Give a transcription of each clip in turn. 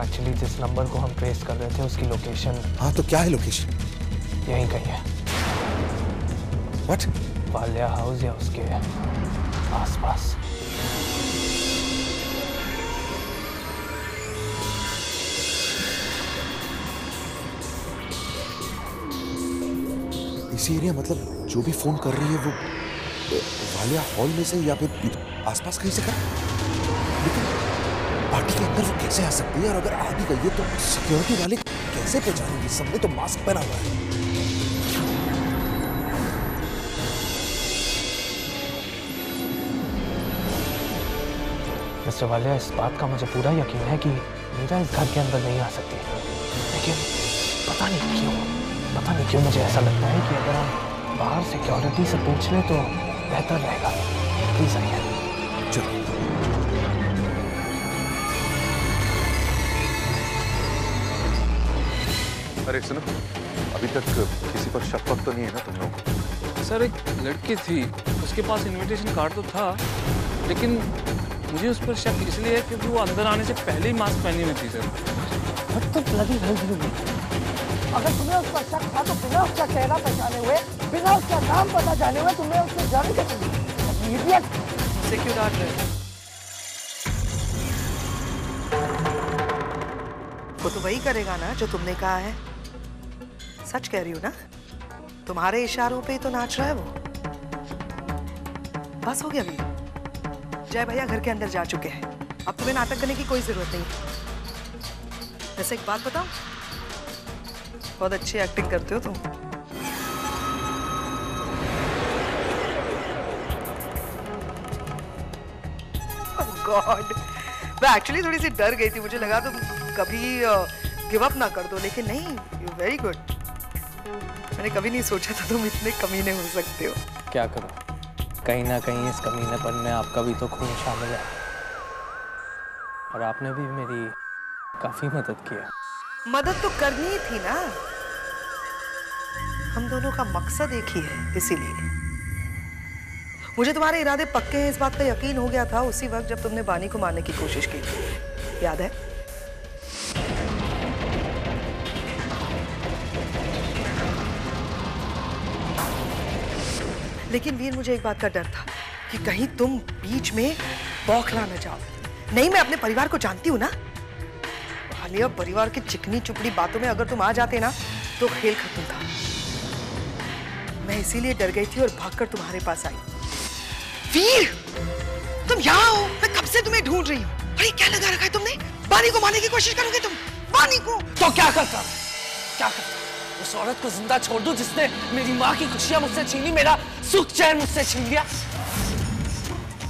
Actually जिस number को हम ट्रेस कर रहे थे उसकी लोकेशन। हाँ तो क्या है लोकेशन? यहीं कहीं है। What? वालिया हाउस या उसके आसपास। इसी एरिया, मतलब जो भी फोन कर रही है वो वालिया हॉल में से या फिर आसपास कहीं से कर। लेकिन पार्टी के अंदर वो कैसे आ सकती है? और अगर आ भी गई है तो सिक्योरिटी वाले कैसे पहचानेंगे? सबने तो मास्क पहना हुआ है। मिस्टर वालिया, इस बात का मुझे पूरा यकीन है कि मीरा इस घर के अंदर नहीं आ सकती, लेकिन पता नहीं क्यों मुझे ऐसा लगता है कि अगर हम बाहर सिक्योरिटी से पूछ लें तो बेहतर रहेगा। प्लीज आइए। चलो। अरे सुनो, अभी तक किसी पर शक वक तो नहीं है ना तुम लोगों को? सर एक लड़की थी, उसके पास इनविटेशन कार्ड तो था, लेकिन मुझे उस पर शक इसलिए है क्योंकि वो अंदर आने से पहले ही मास्क पहनी हुई थी सर। अगर तुम्हें उस पर शक था तो बिना उसका चेहरा पहचाने हुए, बिना उसका नाम पता जाने हुए तुम्हें उससे जाने के लिए से क्यों डांट रहे हैं? वो तो वही करेगा ना जो तुमने कहा है। सच कह रही हो ना? तुम्हारे इशारों पे ही तो नाच रहा है वो। बस हो गया अभी। जय भैया घर के अंदर जा चुके हैं, अब तुम्हें नाटक करने की कोई जरूरत नहीं। वैसे एक बात बताओ, बहुत अच्छी एक्टिंग करते हो तुम। गॉड, मैं एक्चुअली थोड़ी सी डर गई थी, मुझे लगा तुम कभी गिव अप ना कर दो, लेकिन नहीं, यू वेरी गुड। मैंने कभी नहीं सोचा था तुम इतने कमीने हो सकते हो। क्या करूं, कहीं ना कहीं इस कमीनेपन में आपका भी तो खून शामिल है, और आपने भी मेरी काफी मदद की है। मदद तो करनी ही थी ना, हम दोनों का मकसद एक ही है, इसीलिए। मुझे तुम्हारे इरादे पक्के हैं इस बात का यकीन हो गया था उसी वक्त जब तुमने बानी को मारने की कोशिश की थी, याद है? लेकिन वीर, मुझे एक बात का डर था कि कहीं तुम बीच में बौखला न जाओ। नहीं, मैं अपने परिवार को जानती हूँ ना। हालिया परिवार की चिकनी चुपड़ी बातों में अगर तुम आ जाते ना तो खेल खत्म था। मैं इसीलिए डर गई थी और भागकर तुम्हारे पास आई। वीर, तुम यहाँ हो, मैं कब से तुम्हें ढूंढ रही हूँ। अरे क्या लगा रखा है तुमने? बानी को मारने की कोशिश करोगे तुम? बानी को तो क्या करता, क्या करता? उस औरत को जिंदा छोड़ दूं जिसने मेरी माँ की खुशियां मुझसे छीनी, मेरा सुख चैन मुझसे छीन लिया?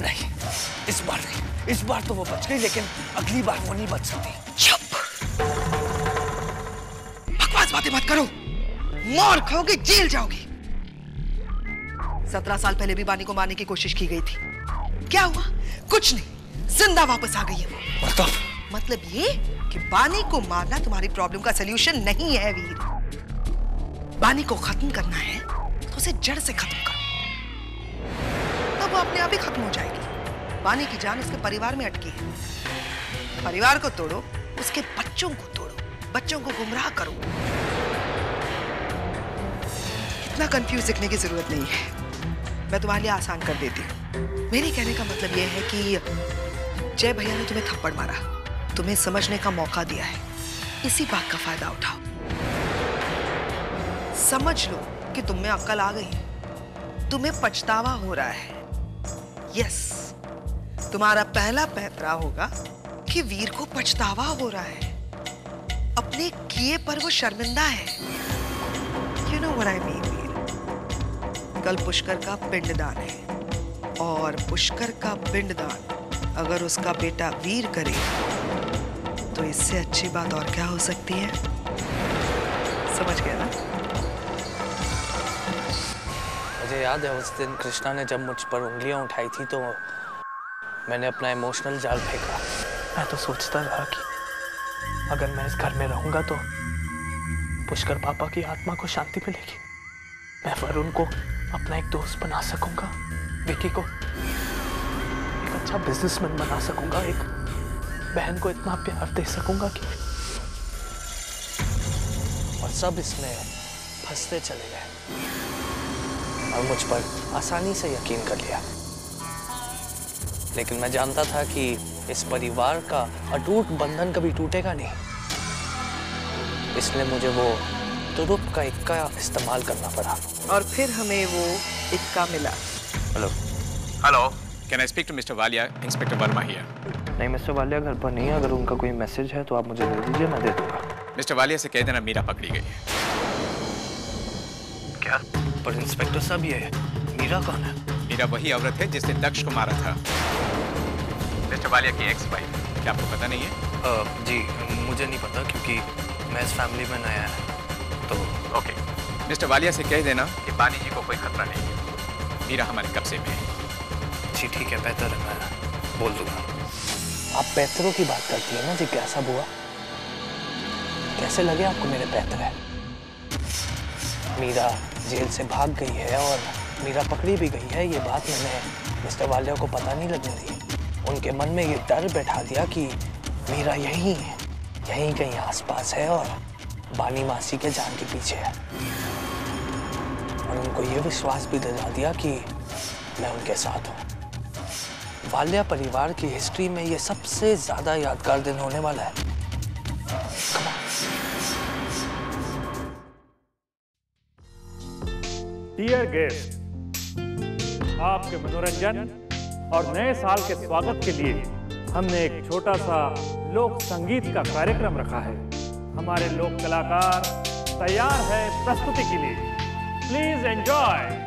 नहीं, इस बार नहीं। इस बार तो वो बच गई, लेकिन अगली बार वो नहीं बच सकती। चुप, बकवास बातें मत करो, मार खाओगे, जेल जाओगे। 17 साल पहले भी बानी को मारने की कोशिश की गई थी, क्या हुआ? कुछ नहीं, जिंदा वापस आ गई है। मतलब ये कि बानी को मारना तुम्हारी प्रॉब्लम का सलूशन नहीं है वीर। बानी को खत्म करना है तो उसे जड़ से खत्म करो, तब वो अपने आप ही खत्म हो जाएगी। बानी की जान उसके परिवार में अटकी है, परिवार को तोड़ो, उसके बच्चों को तोड़ो, बच्चों को गुमराह करो। इतना कंफ्यूज दिखने की जरूरत नहीं है, मैं तुम्हारे लिए आसान कर देती हूँ। मेरे कहने का मतलब यह है कि जय भैया ने तुम्हें थप्पड़ मारा, तुम्हें समझने का मौका दिया है, इसी बात का फायदा उठाओ। समझ लो कि तुम में अक्ल आ गई, तुम्हें पछतावा हो रहा है। यस, तुम्हारा पहला पैतरा होगा कि वीर को पछतावा हो रहा है, अपने किए पर वो शर्मिंदा है। You know what I mean, वीर। कल पुष्कर का पिंडदान है, और पुष्कर का पिंडदान अगर उसका बेटा वीर करे तो इससे अच्छी बात और क्या हो सकती है? समझ गया ना? मुझे याद है उस दिन कृष्णा ने जब मुझ पर उंगलियां उठाई थी तो मैंने अपना इमोशनल जाल फेंका। मैं तो सोचता रहा कि अगर मैं इस घर में रहूंगा तो पुष्कर पापा की आत्मा को शांति मिलेगी, मैं वरुण को अपना एक दोस्त बना सकूंगा, विकी को एक अच्छा बिजनेसमैन बना सकूंगा, एक बहन को इतना प्यार दे सकूंगा कि, और सब इसमें फंसते चले गए और मुझ पर आसानी से यकीन कर लिया। लेकिन मैं जानता था कि इस परिवार का अटूट बंधन कभी टूटेगा नहीं, इसलिए मुझे वो तुरुप का इक्का इस्तेमाल करना पड़ा। और फिर हमें वो इक्का मिला। Hello hello, can I speak to mister Walia? Inspector Verma here. नहीं, मिस्टर वालिया घर पर नहीं है। अगर उनका कोई मैसेज है तो आप मुझे दे दीजिए, मैं दे दूंगा। मिस्टर वालिया से कह देना मीरा पकड़ी गई है। क्या? पर इंस्पेक्टर साहब, ये मीरा कौन है? मीरा वही औरत है जिसने दक्ष को मारा था, मिस्टर वालिया की एक्स वाइफ। क्या आपको पता नहीं है? जी मुझे नहीं पता, क्योंकि मैं इस फैमिली में नया है तो। ओके, मिस्टर वालिया से कह देना कि बानी जी को कोई खतरा नहीं है, मीरा हमारे कब्जे में है। जी ठीक है, बेहतर है, मैं बोल दूंगा। आप पैतरों की बात करती है ना जिज्ञासा बुआ? कैसे लगे आपको मेरे पैतरे? मीरा जेल से भाग गई है और मीरा पकड़ी भी गई है, ये बात मैंने मिस्टर वालिया को पता नहीं लगने दी। उनके मन में ये डर बैठा दिया कि मीरा यहीं कहीं आसपास है और बानी मासी के जान के पीछे है, और उनको ये विश्वास भी दिला दिया कि मैं उनके साथ हूँ। वालिया परिवार की हिस्ट्री में ये सबसे ज्यादा यादगार दिन होने वाला है। डियर गेस्ट, आपके मनोरंजन और नए साल के स्वागत के लिए हमने एक छोटा सा लोक संगीत का कार्यक्रम रखा है। हमारे लोक कलाकार तैयार है प्रस्तुति के लिए। Please enjoy.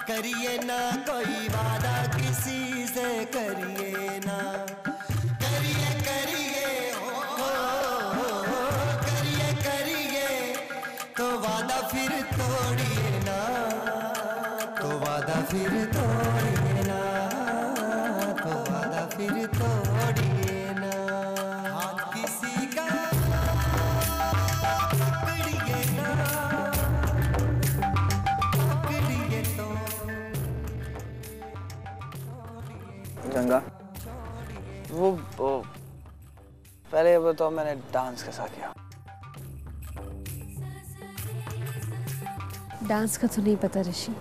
करिए ना कोई वादा किसी से, करिए ना, करिए करिए हो करिए करिए, तो वादा फिर तोड़िए ना, तो वादा फिर तोड़िए ना, तो वादा फिर तोड़िए ना। हाथ किसी का पकड़िए ना, गंगा, वो पहले ये बताओ, मैंने डांस कैसा किया? डांस का तो नहीं पता ऋषि,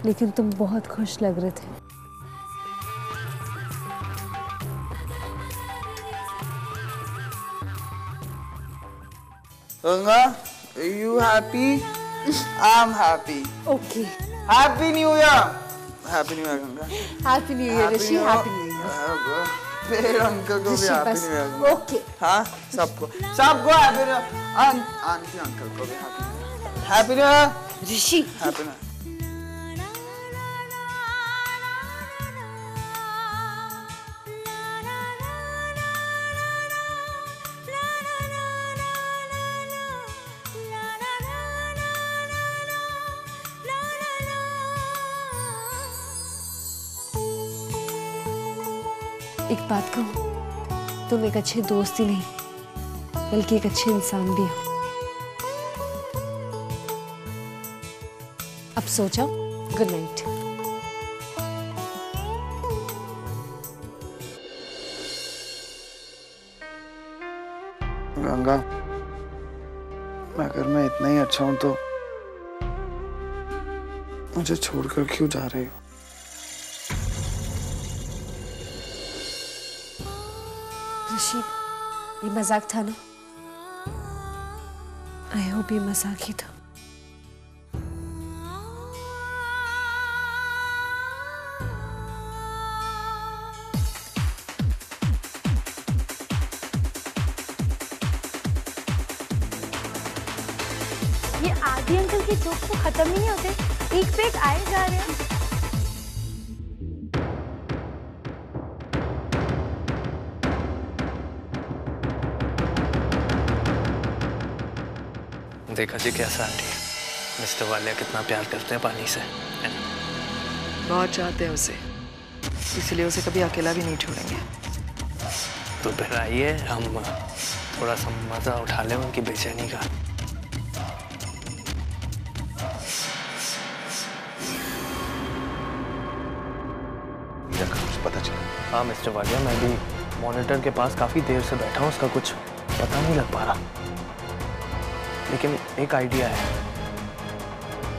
लेकिन तुम बहुत खुश लग रहे थे। Ganga, you happy? I'm happy. Okay. Happy New Year. Happy New Year, Ganga. Happy New Year Rishi, Happy New Year. फिर अंकल को भी Happy New Year. Okay. हाँ, सबको Happy New Year. Aunty uncle को भी Happy New Year. Happy New Year. ऋषि. Happy New Year. एक बात कहूँ, तुम एक अच्छे दोस्त ही नहीं बल्कि एक अच्छे इंसान भी हो। अब सो जाओ। Good night. गंगा, अगर मैं इतना ही अच्छा हूं तो मुझे छोड़कर क्यों जा रही हो? ऋषि, ये मजाक था ना? आई होप ये मजाक ही था। ये आदि अंकल के जोक तो खत्म ही नहीं होते, एक पे एक आए जा रहे हैं। देखा जी कैसा आंटी मिस्टर वालिया कितना प्यार करते हैं पानी से, है ना? बहुत चाहते हैं उसे, इसलिए उसे कभी अकेला भी नहीं छोड़ेंगे। तो फिर आइए हम थोड़ा सा मजा उठा लें उनकी बेचैनी का। कुछ पता चला? हाँ मिस्टर वालिया, मैं भी मॉनिटर के पास काफी देर से बैठा हूँ, उसका कुछ पता नहीं लग पा रहा। लेकिन एक आइडिया है,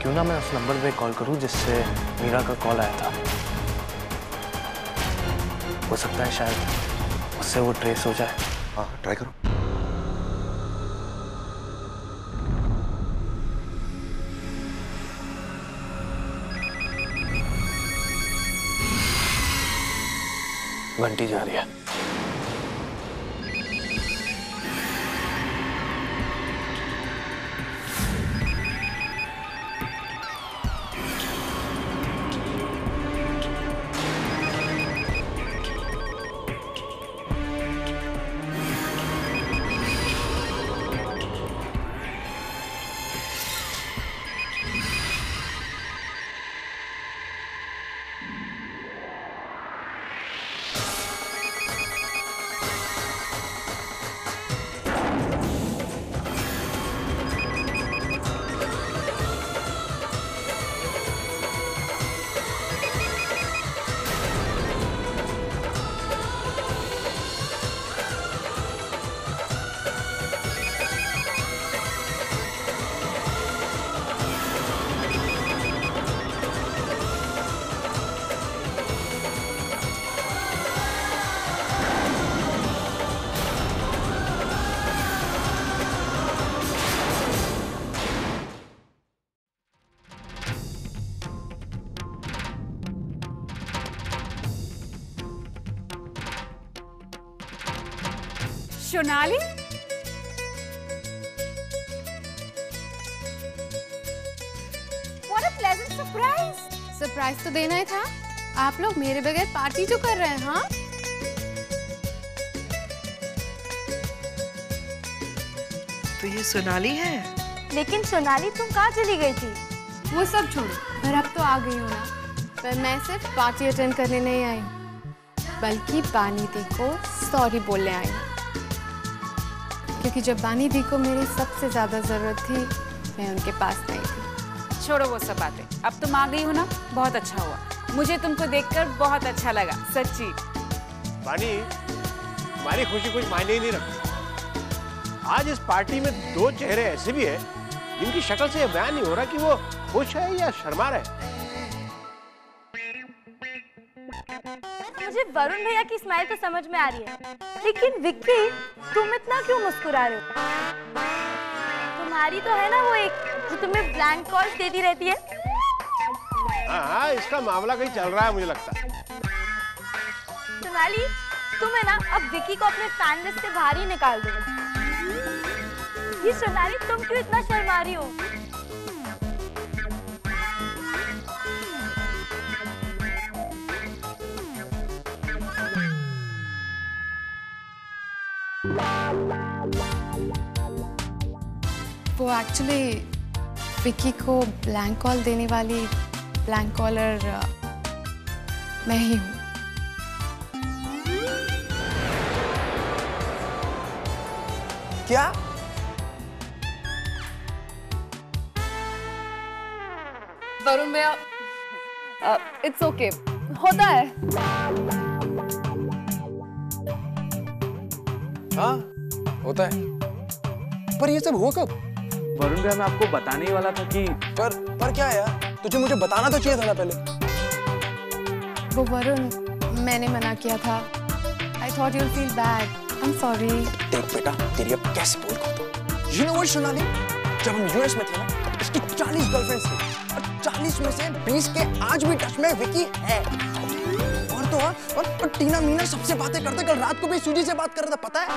क्यों ना मैं उस नंबर पे कॉल करूं जिससे मीरा का कॉल आया था। हो सकता है शायद उससे वो ट्रेस हो जाए। हाँ ट्राई करो। घंटी जा रही है। Sonali, What a pleasant surprise! Surprise तो देना ही था। आप लोग मेरे बगैर पार्टी तो कर रहे हैं, हाँ? तो ये सोनाली है। लेकिन सोनाली तुम कहाँ चली गई थी? वो सब छोड़ो, पर अब तो आ गई हो ना। पर मैं सिर्फ पार्टी अटेंड करने नहीं आई, बल्कि बानी दी को सॉरी बोलने आई हूँ। क्योंकि जब बानी दी को मेरी सबसे ज्यादा जरूरत थी, मैं उनके पास नहीं थी। छोड़ो वो सब बातें, अब तुम आ गई हो ना, बहुत अच्छा हुआ। मुझे तुमको देखकर बहुत अच्छा लगा, सच्ची। बानी, तुम्हारी खुशी कुछ मायने ही नहीं रखती। आज इस पार्टी में दो चेहरे ऐसे भी हैं जिनकी शक्ल से यह बयान नहीं हो रहा कि वो खुश है या शर्मा रहे। मुझे वरुण भैया की स्माइल तो समझ में आ रही है, लेकिन विक्की, तुम इतना क्यों मुस्कुरा रहे हो? तुम्हारी तो है ना वो एक जो तुम्हें ब्लैंक कॉल देती रहती है। हाँ, इसका मामला कहीं चल रहा है मुझे लगता है। सोनाली, तुम्हें ना अब विक्की को अपने फैन लिस्ट से बाहर ही निकाल दो। ये सोनाली, तुम क्यों इतना शर्मा रही हो? वो एक्चुअली विक्की को ब्लैंक कॉल देने वाली ब्लैंक कॉलर मैं ही हूँ। क्या? वरुण भैया, इट्स ओके, होता है। हाँ, होता है। पर ये सब हुआ कब? वरुण भैया, मैं आपको बताने ही वाला था कि पर क्या यार, तुझे मुझे बताना तो चाहिए था ना पहले। वो वरुण, मैंने मना किया था। I thought you'll feel bad. I'm sorry. देख बेटा, तेरी अब कैसे बोल खाता हूँ। You know what, Sonali? जब हम यूएस में थे ना, इसकी 40 गर्लफ्रेंड्स थी और 40 में से 20 के आज भी टच में विकी है। और तो और टीना मीना सबसे बातें करते, कल रात को भी सूजी से बात कर रहा था, पता है?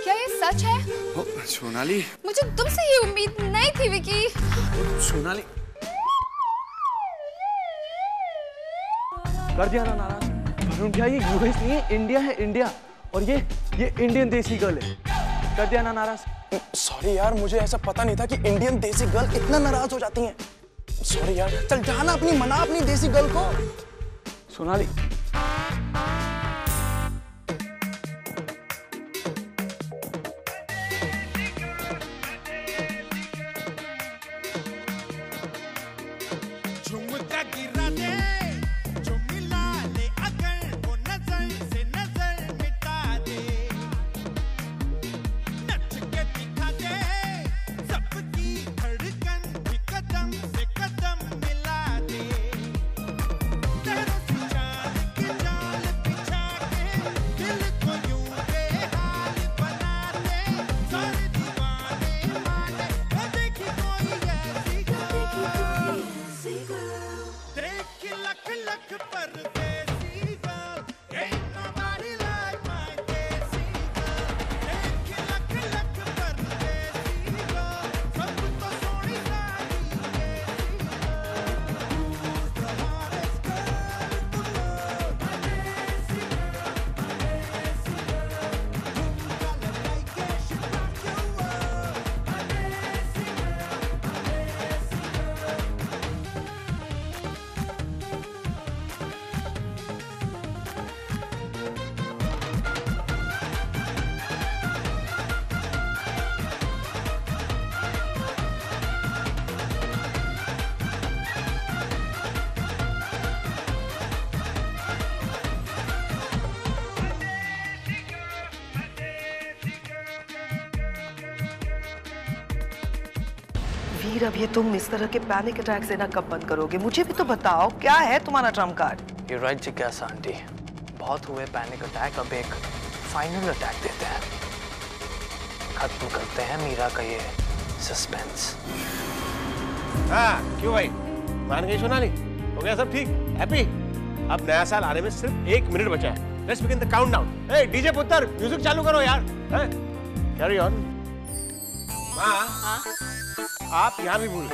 क्या ये सच है? सोनाली, मुझे तुमसे ये उम्मीद नहीं थी विकी। सोनाली, कर दिया ना नाराज। वरुण भैया, ये यूएस नहीं है, इंडिया है, इंडिया। और ये इंडियन देसी गर्ल है। कर दिया ना नाराज? सॉरी यार, मुझे ऐसा पता नहीं था कि इंडियन देसी गर्ल इतना नाराज हो जाती हैं। सॉरी यार, चल जाना मना अपनी देसी गर्ल को। सोनाली, वीर, अब ये तुम इस तरह के पैनिक अटैक से ना कब बंद करोगे? मुझे भी तो बताओ, क्या है तुम्हारा ट्रम्प कार्ड? You're right जिज्ञासा आंटी, बहुत हुए पैनिक अटैक, अब एक फाइनल अटैक देते हैं, खत्म करते हैं मीरा का ये सस्पेंस। हाँ, क्यों भाई? मान गई सोनाली? हो गया सब ठीक? हैप्पी? अब नया साल आने में सिर्फ 1 मिनट बचा है। Let's begin the countdown. Hey, DJ पुत्र, म्यूजिक चालू करो यार। Carry on. माँ, आप यहाँ भी भूल,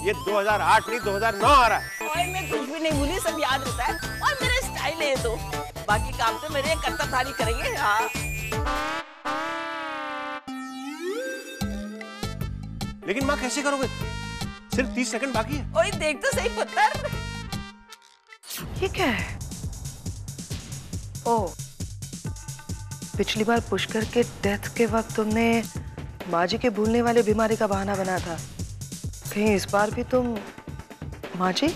ये 2008 नहीं 2009 आ रहा है। और मैं कुछ भी नहीं भूली, सब याद रहता है और मेरा स्टाइल है तो बाकी काम तो मेरे कर्तव्यधारी करेंगे। हाँ, लेकिन माँ कैसे करोगे? सिर्फ 30 सेकंड बाकी है। ओए देख तो सही पुत्र। ये क्या है? ओह, पिछली बार पुष्कर के डेथ के वक्त तुमने माँ जी के भूलने वाले बीमारी का बहाना बनाया था, कहीं इस बार भी तुम माँ जी?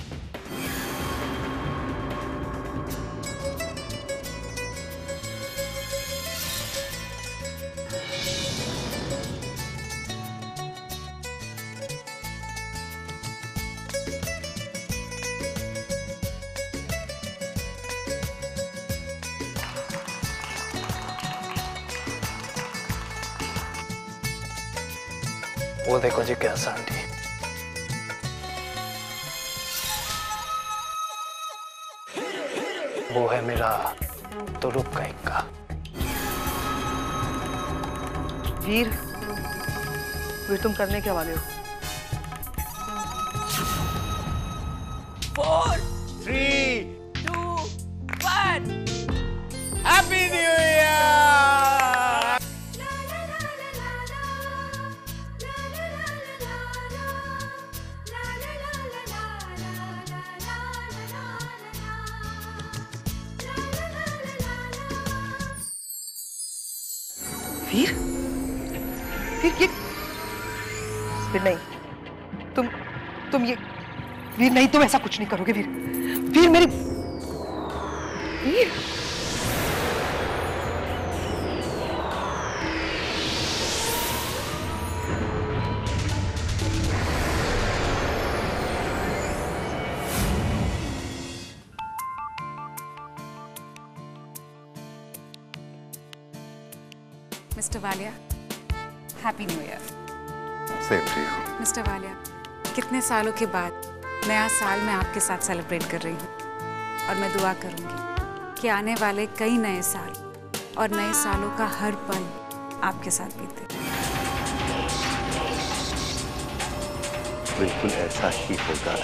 वो देखो जिज्ञासा आंटी, वो है मेरा तुरुप का इक्का। वीर, तुम करने के वाले हो? 4, 3, 2, 1। Happy new year. Veer, Veer ये, वीर नहीं, तुम ये, वीर नहीं, तुम ऐसा कुछ नहीं करोगे वीर। वीर मेरी, Veer. Mister Walia, happy new year. Same to you. Mister Walia, कितने सालों के बाद नया साल मैं आपके साथ सेलिब्रेट कर रही हूँ और मैं दुआ करूँगी कि आने वाले कई नए साल और नए सालों का हर पल आपके साथ बीते। बिल्कुल ऐसा ही होगा।